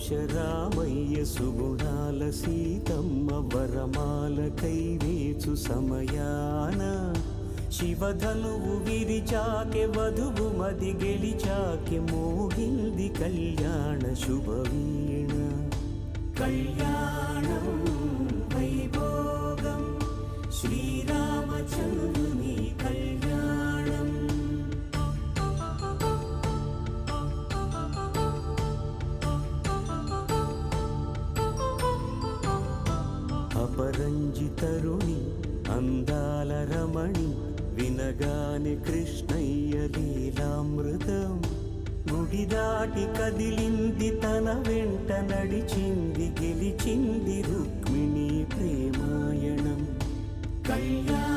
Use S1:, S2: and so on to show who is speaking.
S1: రామయ్య సుగుణాల సీతమ్మ వరమాల కైవేచు సమయాన శివధనువు విరిచాకె వధువు మది గెలిచాకె మోగింది కళ్యాణ శుభవీణ కళ్యాణం వైభోగం శ్రీరామచంద్రుని కళ్యాణం అపరంజి తరుణి అందాల రమణి వినగానే కృష్ణయ్య లీలామృతం గుడి దాటి కదిలింది తన వెంట నడిచింది గెలిచింది రుక్మిణి ప్రేమాయణం కళ్యాణ